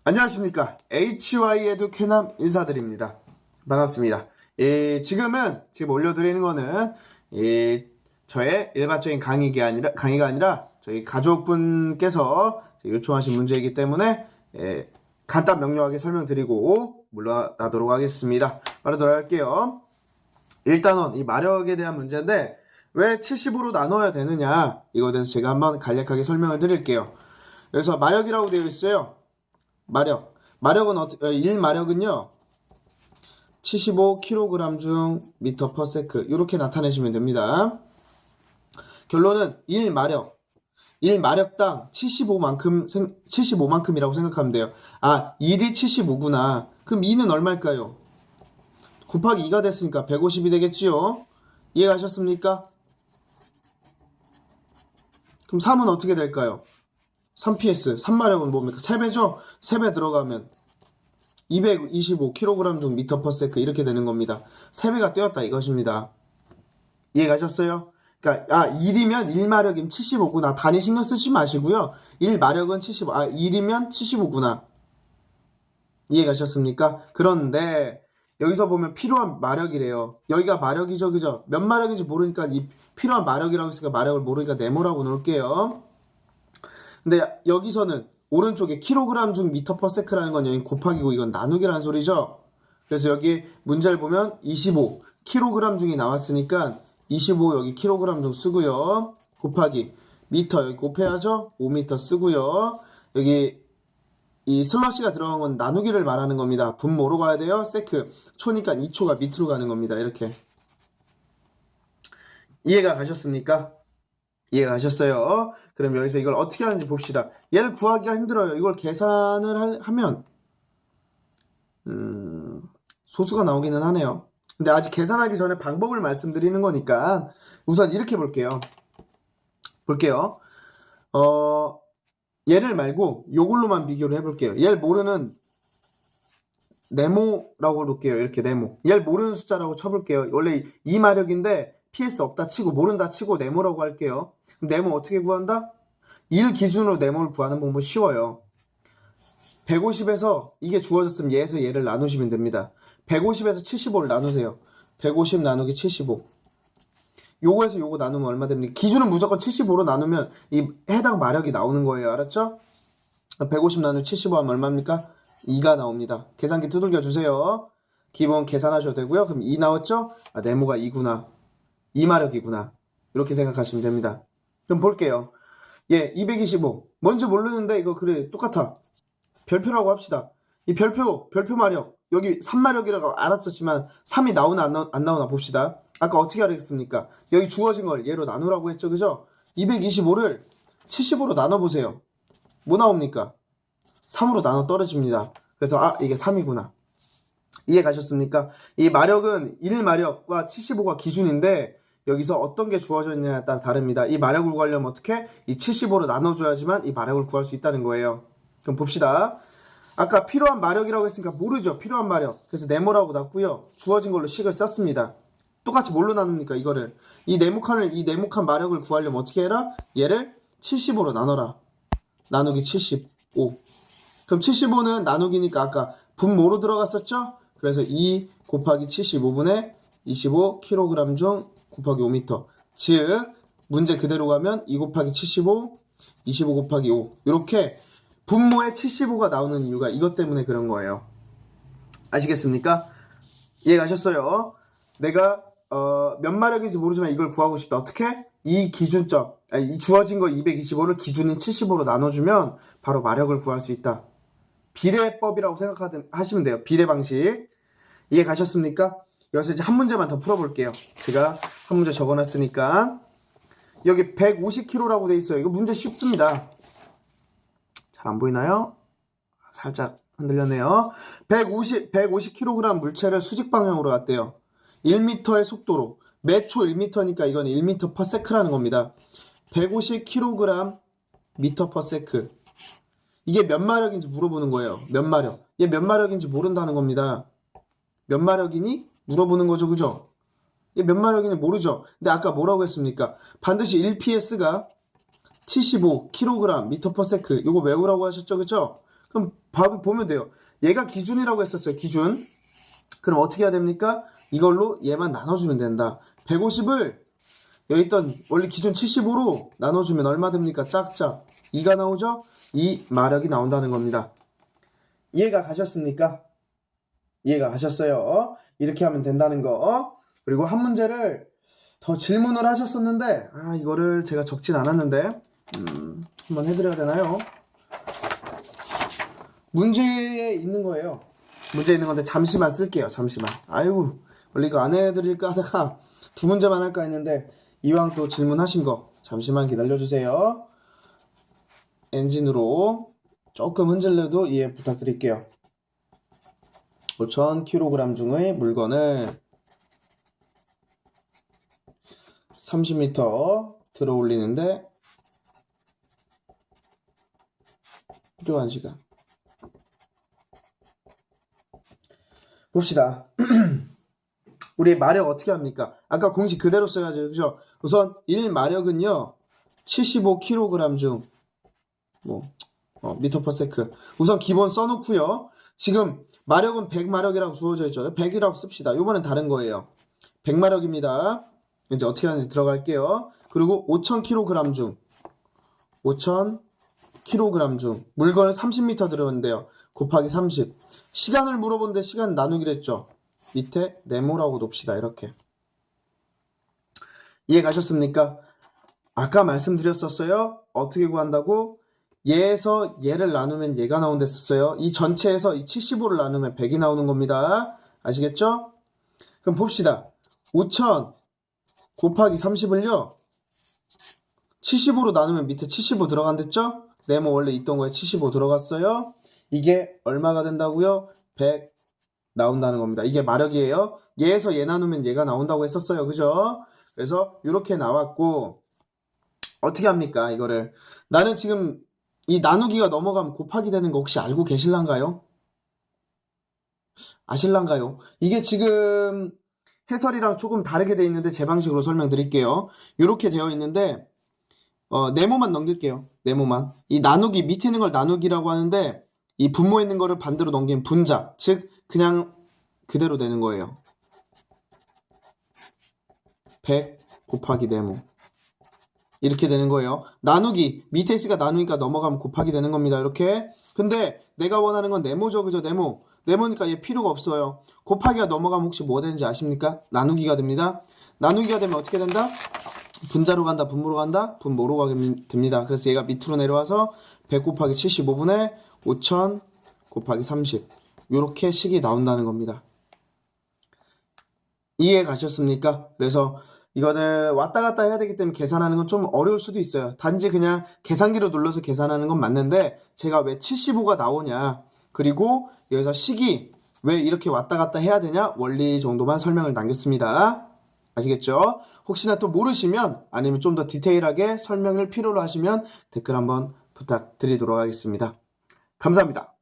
안녕하십니까. HY에듀 캐남 인사드립니다. 반갑습니다. 지금 올려드리는 거는 저의 일반적인 강의가 아니라 저희 가족분께서 요청하신 문제이기 때문에 간단 명료하게 설명드리고 물러나도록 하겠습니다. 바로 들어갈게요. 일단은 이 마력에 대한 문제인데 왜 70으로 나눠야 되느냐, 이거에 대해서 제가 한번 간략하게 설명을 드릴게요. 여기서 마력이라고 되어 있어요. 마력은 1마력은요 75kg 중 미터 퍼 세크 이렇게 나타내시면 됩니다. 결론은 1마력당 75만큼이라고 생각하면 돼요. 1이 75구나. 그럼 2는 얼마일까요? 곱하기 2가 됐으니까 150이 되겠지요. 이해가셨습니까? 그럼 3은 어떻게 될까요? 3PS, 3마력은 뭡니까? 3배죠? 3배 들어가면 225kg 중 미터 퍼 세크 이렇게 되는 겁니다. 3배가 뛰었다 이것입니다. 이해가셨어요? 그러니까 1이면 1마력이면 75구나. 단위 신경 쓰지 마시고요. 1마력은 1이면 75구나. 이해가셨습니까? 그런데 여기서 보면 필요한 마력이래요. 여기가 마력이죠, 그죠? 몇 마력인지 모르니까 이 필요한 마력이라고 했으니까 마력을 모르니까 네모라고 놓을게요. 근데 여기서는 오른쪽에 킬로그램 중 미터 퍼 세크라는 건 여기 곱하기고 이건 나누기라는 소리죠. 그래서 여기 문제를 보면 25 킬로그램 중이 나왔으니까 25 여기 킬로그램 중 쓰고요. 곱하기 미터 여기 곱해야죠. 5미터 쓰고요. 여기 이 슬러시가 들어간 건 나누기를 말하는 겁니다. 분모로 가야 돼요. 세크 초니까 2초가 밑으로 가는 겁니다. 이렇게. 이해가 가셨습니까? 이해가 가셨어요? 그럼 여기서 이걸 어떻게 하는지 봅시다. 얘를 구하기가 힘들어요. 이걸 계산을 하면 소수가 나오기는 하네요. 근데 아직 계산하기 전에 방법을 말씀드리는 거니까 우선 이렇게 볼게요. 얘를 말고 요걸로만 비교를 해볼게요. 얘를 모르는 네모라고 놓을게요. 이렇게 네모. 얘를 모르는 숫자라고 쳐볼게요. 원래 2마력인데 PS 없다 치고 모른다 치고 네모라고 할게요. 그럼 네모 어떻게 구한다? 1 기준으로 네모를 구하는 방법 쉬워요. 150에서 이게 주어졌으면 얘에서 얘를 나누시면 됩니다. 150에서 75를 나누세요. 150 나누기 75. 요거에서 요거 나누면 얼마 됩니까? 기준은 무조건 75로 나누면 이 해당 마력이 나오는 거예요. 알았죠? 150 나누기 75 하면 얼마입니까? 2가 나옵니다. 계산기 두들겨 주세요. 기본 계산하셔도 되고요. 그럼 2 나왔죠? 네모가 2구나. 2마력이구나. 이렇게 생각하시면 됩니다. 그럼 볼게요. 225. 뭔지 모르는데 이거 그래 똑같아. 별표라고 합시다. 이 별표 마력. 여기 3마력이라고 알았었지만 3이 나오나 안 나오나 봅시다. 아까 어떻게 하겠습니까? 여기 주어진 걸 얘로 나누라고 했죠. 그죠? 225를 75로 나눠보세요. 뭐 나옵니까? 3으로 나눠 떨어집니다. 그래서 이게 3이구나. 이해 가셨습니까? 이 마력은 1마력과 75가 기준인데 여기서 어떤 게 주어져 있느냐에 따라 다릅니다. 이 마력을 구하려면 어떻게? 이 75로 나눠줘야지만 이 마력을 구할 수 있다는 거예요. 그럼 봅시다. 아까 필요한 마력이라고 했으니까 모르죠. 필요한 마력. 그래서 네모라고 놨고요. 주어진 걸로 식을 썼습니다. 똑같이 뭘로 나눕니까? 이거를. 이 네모칸 마력을 구하려면 어떻게 해라? 얘를 75로 나눠라. 나누기 75. 그럼 75는 나누기니까 아까 분모로 들어갔었죠? 그래서 2 곱하기 75분의 25kg 중 곱하기 5m. 즉 문제 그대로 가면 2 곱하기 75, 25 곱하기 5. 이렇게 분모에 75가 나오는 이유가 이것 때문에 그런 거예요. 아시겠습니까? 이해 가셨어요? 내가 몇 마력인지 모르지만 이걸 구하고 싶다. 어떻게? 이 기준점, 이 주어진 거 225를 기준인 75로 나눠주면 바로 마력을 구할 수 있다. 비례법이라고 생각하시면 돼요. 비례 방식. 이해 가셨습니까? 여기서 이제 한 문제만 더 풀어볼게요. 제가 한 문제 적어놨으니까. 여기 150kg라고 돼 있어요. 이거 문제 쉽습니다. 잘 안 보이나요? 살짝 흔들렸네요. 150kg 물체를 수직 방향으로 갔대요. 1m의 속도로. 매초 1m니까 이건 1m per sec라는 겁니다. 150kg 미터 per sec. 이게 몇 마력인지 물어보는 거예요. 몇 마력. 얘 몇 마력인지 모른다는 겁니다. 몇 마력이니? 물어보는 거죠. 그죠? 얘 몇 마력인지 모르죠. 근데 아까 뭐라고 했습니까? 반드시 1ps가 75kg 미터 per sec. 요거 외우라고 하셨죠. 그죠? 그럼 보면 돼요. 얘가 기준이라고 했었어요. 기준. 그럼 어떻게 해야 됩니까? 이걸로 얘만 나눠주면 된다. 150을 여기 있던 원래 기준 75로 나눠주면 얼마 됩니까? 짝짝 2가 나오죠? 이 마력이 나온다는 겁니다. 이해가 가셨습니까? 이해가 가셨어요? 이렇게 하면 된다는 거. 그리고 한 문제를 더 질문을 하셨었는데 이거를 제가 적진 않았는데 한번 해드려야 되나요? 문제에 있는 거예요. 문제에 있는 건데 잠시만 쓸게요. 잠시만. 아이고 원래 이거 안 해드릴까 하다가 두 문제만 할까 했는데 이왕 또 질문하신 거 잠시만 기다려주세요. 엔진으로 조금 흔들려도 이해 부탁드릴게요. 5,000kg 중의 물건을 30m 들어 올리는데 필요한 시간. 봅시다. 우리 마력 어떻게 합니까? 아까 공식 그대로 써야죠. 그죠? 우선 1마력은요 75kg 중 미터 퍼 세크. 우선 기본 써놓고요. 지금 마력은 100마력이라고 주어져 있죠. 100이라고 씁시다. 요번엔 다른 거예요. 100마력입니다. 이제 어떻게 하는지 들어갈게요. 그리고 5,000kg 중 5,000kg 중 물건을 30m 들었는데요. 곱하기 30. 시간을 물어본데 시간 나누기로 했죠. 밑에 네모라고 놓읍시다. 이렇게. 이해 가셨습니까? 아까 말씀드렸었어요. 어떻게 구한다고? 얘에서 얘를 나누면 얘가 나온다 했었어요. 이 전체에서 이 75를 나누면 100이 나오는 겁니다. 아시겠죠? 그럼 봅시다. 5,000 곱하기 30을요. 75로 나누면 밑에 75 들어간댔죠? 네모 원래 있던 거에 75 들어갔어요. 이게 얼마가 된다고요? 100 나온다는 겁니다. 이게 마력이에요. 얘에서 얘 나누면 얘가 나온다고 했었어요. 그죠? 그래서 이렇게 나왔고 어떻게 합니까? 이거를 나는 지금 이 나누기가 넘어가면 곱하기 되는 거 혹시 알고 계실란가요? 아실란가요? 이게 지금 해설이랑 조금 다르게 되어 있는데 제 방식으로 설명드릴게요. 이렇게 되어 있는데 네모만 넘길게요. 네모만. 이 나누기 밑에 있는 걸 나누기라고 하는데 이 분모에 있는 거를 반대로 넘기면 분자. 즉 그냥 그대로 되는 거예요. 100 곱하기 네모. 이렇게 되는 거예요. 나누기 밑에 있으니까 나누니까 넘어가면 곱하기 되는 겁니다. 이렇게. 근데 내가 원하는 건 네모죠. 그죠? 네모니까 얘 필요가 없어요. 곱하기가 넘어가면 혹시 뭐가 되는지 아십니까? 나누기가 됩니다. 나누기가 되면 어떻게 된다? 분자로 간다, 분모로 간다, 분모로 가게 됩니다. 그래서 얘가 밑으로 내려와서 100 곱하기 75분의 5,000 곱하기 30 요렇게 식이 나온다는 겁니다. 이해 가셨습니까? 그래서 이거는 왔다 갔다 해야 되기 때문에 계산하는 건 좀 어려울 수도 있어요. 단지 그냥 계산기로 눌러서 계산하는 건 맞는데 제가 왜 75가 나오냐, 그리고 여기서 식이 왜 이렇게 왔다 갔다 해야 되냐, 원리 정도만 설명을 남겼습니다. 아시겠죠? 혹시나 또 모르시면 아니면 좀 더 디테일하게 설명을 필요로 하시면 댓글 한번 부탁드리도록 하겠습니다. 감사합니다.